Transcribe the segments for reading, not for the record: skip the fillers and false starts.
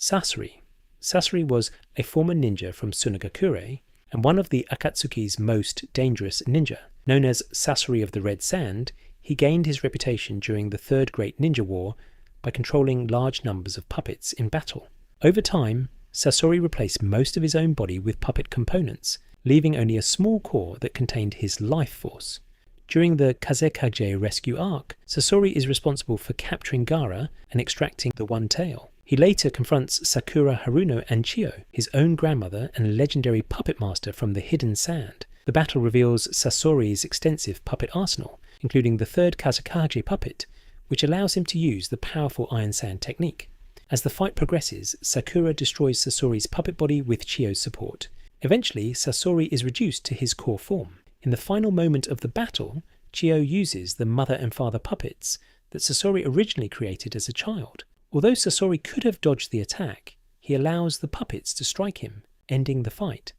Sasori. Sasori was a former ninja from Sunagakure and one of the Akatsuki's most dangerous ninja. Known as Sasori of the Red Sand, he gained his reputation during the Third Great Ninja War by controlling large numbers of puppets in battle. Over time, Sasori replaced most of his own body with puppet components, leaving only a small core that contained his life force. During the Kazekage rescue arc, Sasori is responsible for capturing Gaara and extracting the One Tail. He later confronts Sakura Haruno and Chiyo, his own grandmother and legendary puppet master from the Hidden Sand. The battle reveals Sasori's extensive puppet arsenal, including the third Kazekage puppet, which allows him to use the powerful Iron Sand technique. As the fight progresses, Sakura destroys Sasori's puppet body with Chiyo's support. Eventually, Sasori is reduced to his core form. In the final moment of the battle, Chiyo uses the mother and father puppets that Sasori originally created as a child. Although Sasori could have dodged the attack, he allows the puppets to strike him, ending the fight.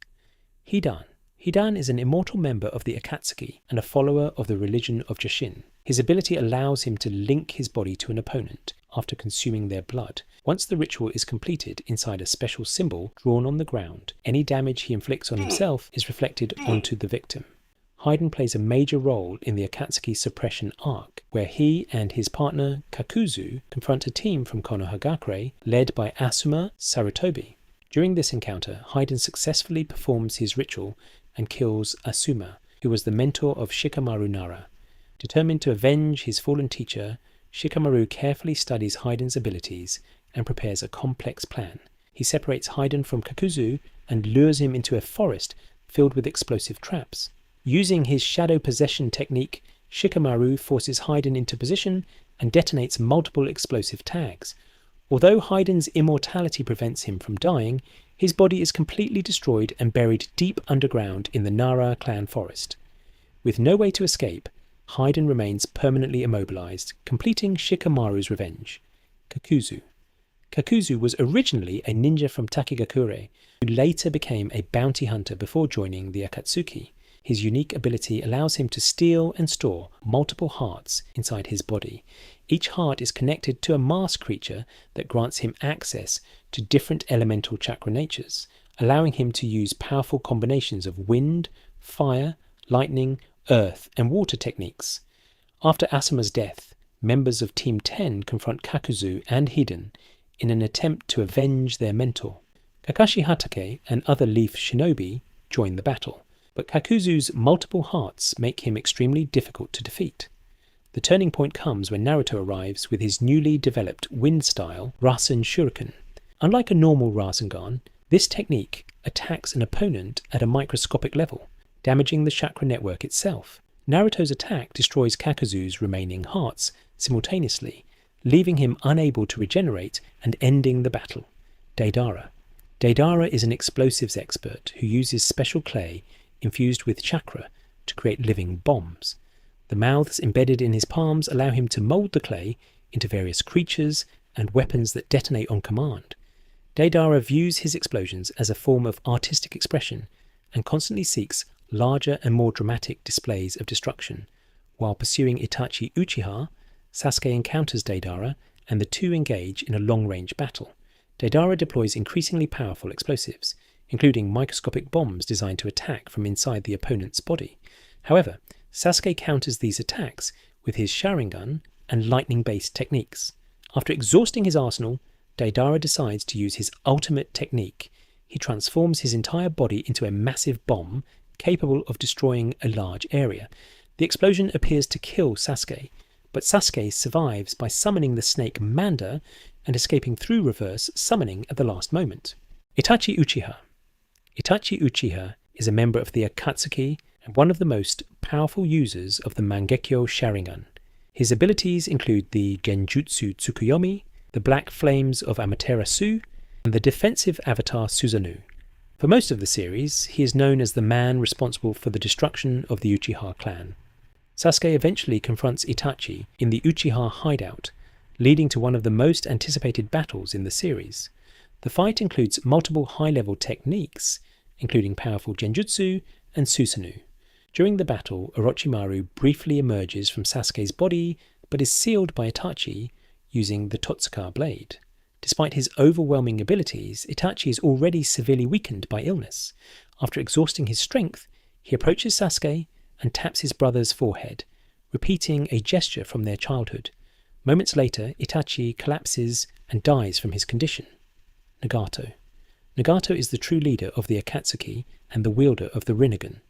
Hidan. Hidan is an immortal member of the Akatsuki and a follower of the religion of Jushin. His ability allows him to link his body to an opponent after consuming their blood. Once the ritual is completed inside a special symbol drawn on the ground, any damage he inflicts on himself is reflected onto the victim. Hidan plays a major role in the Akatsuki suppression arc, where he and his partner Kakuzu confront a team from Konohagakure led by Asuma Sarutobi. During this encounter, Hidan successfully performs his ritual and kills Asuma, who was the mentor of Shikamaru Nara. Determined to avenge his fallen teacher, Shikamaru carefully studies Hidan's abilities and prepares a complex plan. He separates Hidan from Kakuzu and lures him into a forest filled with explosive traps. Using his shadow possession technique, Shikamaru forces Hidan into position and detonates multiple explosive tags. Although Hidan's immortality prevents him from dying, his body is completely destroyed and buried deep underground in the Nara clan forest. With no way to escape, Hidan remains permanently immobilized, completing Shikamaru's revenge. Kakuzu. Kakuzu was originally a ninja from Takigakure, who later became a bounty hunter before joining the Akatsuki. His unique ability allows him to steal and store multiple hearts inside his body. Each heart is connected to a masked creature that grants him access to different elemental chakra natures, allowing him to use powerful combinations of wind, fire, lightning, earth, and water techniques. After Asuma's death, members of Team 10 confront Kakuzu and Hidan in an attempt to avenge their mentor. Kakashi Hatake and other Leaf Shinobi join the battle, but Kakuzu's multiple hearts make him extremely difficult to defeat. The turning point comes when Naruto arrives with his newly developed wind-style Rasen Shuriken. Unlike a normal Rasengan, this technique attacks an opponent at a microscopic level, damaging the chakra network itself. Naruto's attack destroys Kakuzu's remaining hearts simultaneously, leaving him unable to regenerate and ending the battle. Deidara. Deidara is an explosives expert who uses special clay infused with chakra to create living bombs. The mouths embedded in his palms allow him to mold the clay into various creatures and weapons that detonate on command. Deidara views his explosions as a form of artistic expression and constantly seeks larger and more dramatic displays of destruction. While pursuing Itachi Uchiha, Sasuke encounters Deidara and the two engage in a long-range battle. Deidara deploys increasingly powerful explosives, including microscopic bombs designed to attack from inside the opponent's body. However, Sasuke counters these attacks with his Sharingan and lightning-based techniques. After exhausting his arsenal, Deidara decides to use his ultimate technique. He transforms his entire body into a massive bomb capable of destroying a large area. The explosion appears to kill Sasuke, but Sasuke survives by summoning the snake Manda and escaping through reverse summoning at the last moment. Itachi Uchiha. Itachi Uchiha is a member of the Akatsuki and one of the most powerful users of the Mangekyo Sharingan. His abilities include the Genjutsu Tsukuyomi, the Black Flames of Amaterasu, and the defensive avatar Susanoo. For most of the series, he is known as the man responsible for the destruction of the Uchiha clan. Sasuke eventually confronts Itachi in the Uchiha hideout, leading to one of the most anticipated battles in the series. The fight includes multiple high-level techniques, including powerful Genjutsu and Susanoo. During the battle, Orochimaru briefly emerges from Sasuke's body, but is sealed by Itachi using the Totsuka blade. Despite his overwhelming abilities, Itachi is already severely weakened by illness. After exhausting his strength, he approaches Sasuke and taps his brother's forehead, repeating a gesture from their childhood. Moments later, Itachi collapses and dies from his condition. Nagato. Nagato is the true leader of the Akatsuki and the wielder of the Rinnegan.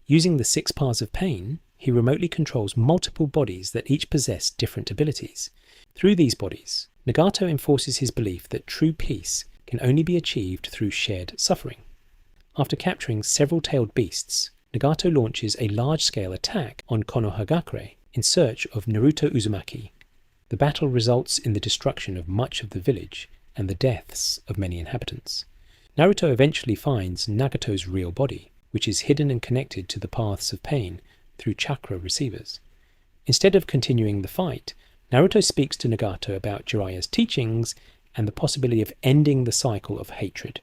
Using the 6 paths of pain, he remotely controls multiple bodies that each possess different abilities. Through these bodies, Nagato enforces his belief that true peace can only be achieved through shared suffering. After capturing several tailed beasts, Nagato launches a large-scale attack on Konohagakure in search of Naruto Uzumaki. The battle results in the destruction of much of the village and the deaths of many inhabitants. Naruto eventually finds Nagato's real body, which is hidden and connected to the paths of pain through chakra receivers. Instead of continuing the fight, Naruto speaks to Nagato about Jiraiya's teachings and the possibility of ending the cycle of hatred.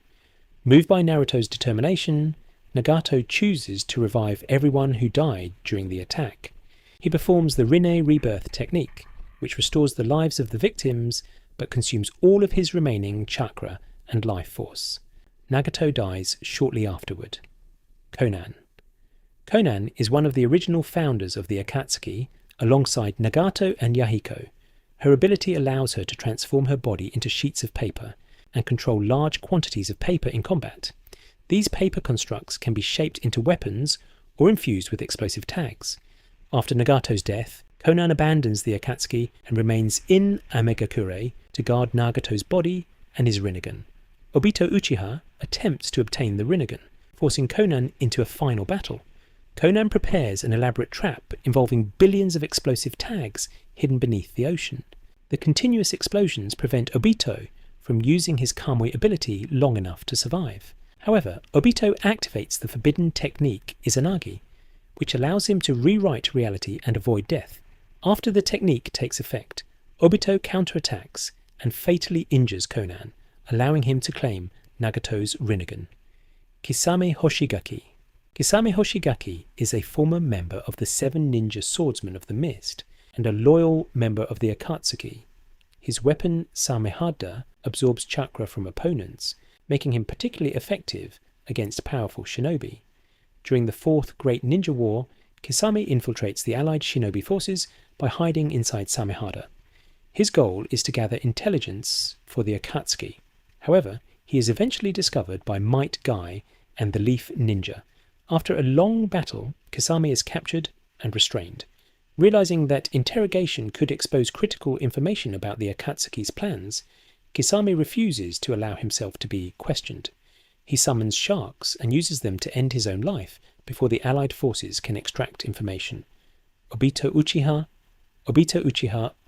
Moved by Naruto's determination, Nagato chooses to revive everyone who died during the attack. He performs the Rinne rebirth technique, which restores the lives of the victims but consumes all of his remaining chakra and life force. Nagato dies shortly afterward. Konan. Konan is one of the original founders of the Akatsuki, alongside Nagato and Yahiko. Her ability allows her to transform her body into sheets of paper and control large quantities of paper in combat. These paper constructs can be shaped into weapons or infused with explosive tags. After Nagato's death, Konan abandons the Akatsuki and remains in Amegakure to guard Nagato's body and his Rinnegan. Obito Uchiha attempts to obtain the Rinnegan, forcing Konan into a final battle. Konan prepares an elaborate trap involving billions of explosive tags hidden beneath the ocean. The continuous explosions prevent Obito from using his Kamui ability long enough to survive. However, Obito activates the forbidden technique Izanagi, which allows him to rewrite reality and avoid death. After the technique takes effect, Obito counterattacks and fatally injures Konan, allowing him to claim Nagato's Rinnegan. Kisame Hoshigaki. Kisame Hoshigaki is a former member of the 7 Ninja Swordsmen of the Mist and a loyal member of the Akatsuki. His weapon Samehada absorbs chakra from opponents, making him particularly effective against powerful shinobi. During the 4th Great Ninja War, Kisame infiltrates the allied shinobi forces by hiding inside Samehada. His goal is to gather intelligence for the Akatsuki. However, he is eventually discovered by Might Guy and the Leaf Ninja. After a long battle, Kisame is captured and restrained. Realizing that interrogation could expose critical information about the Akatsuki's plans, Kisame refuses to allow himself to be questioned. He summons sharks and uses them to end his own life before the allied forces can extract information. Obito Uchiha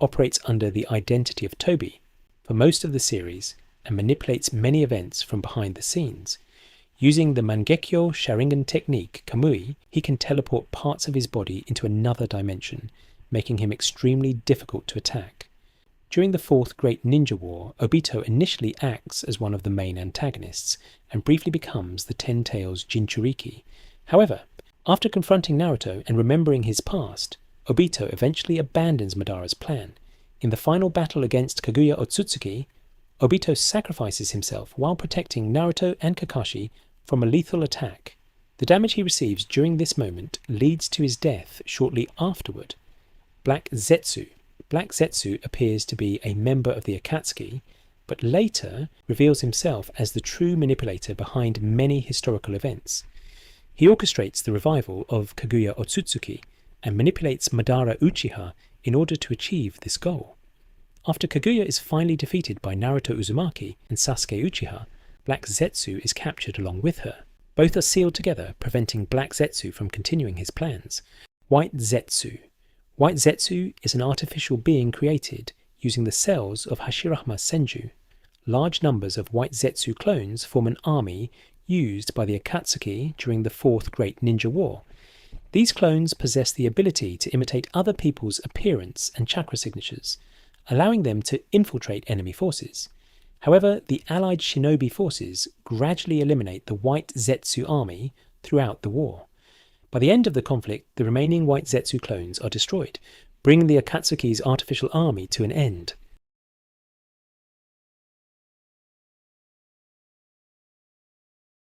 operates under the identity of Tobi for most of the series and manipulates many events from behind the scenes. Using the Mangekyo Sharingan technique Kamui, he can teleport parts of his body into another dimension, making him extremely difficult to attack. During the 4th Great Ninja War, Obito initially acts as one of the main antagonists and briefly becomes the Ten Tails Jinchuriki. However, after confronting Naruto and remembering his past, Obito eventually abandons Madara's plan. In the final battle against Kaguya Otsutsuki, Obito sacrifices himself while protecting Naruto and Kakashi from a lethal attack. The damage he receives during this moment leads to his death shortly afterward. Black Zetsu appears to be a member of the Akatsuki, but later reveals himself as the true manipulator behind many historical events. He orchestrates the revival of Kaguya Otsutsuki and manipulates Madara Uchiha in order to achieve this goal. After Kaguya is finally defeated by Naruto Uzumaki and Sasuke Uchiha, Black Zetsu is captured along with her. Both are sealed together, preventing Black Zetsu from continuing his plans. White Zetsu. White Zetsu is an artificial being created using the cells of Hashirama Senju. Large numbers of White Zetsu clones form an army used by the Akatsuki during the 4th Great Ninja War. These clones possess the ability to imitate other people's appearance and chakra signatures, allowing them to infiltrate enemy forces. However, the allied shinobi forces gradually eliminate the White Zetsu army throughout the war. By the end of the conflict, the remaining White Zetsu clones are destroyed, bringing the Akatsuki's artificial army to an end.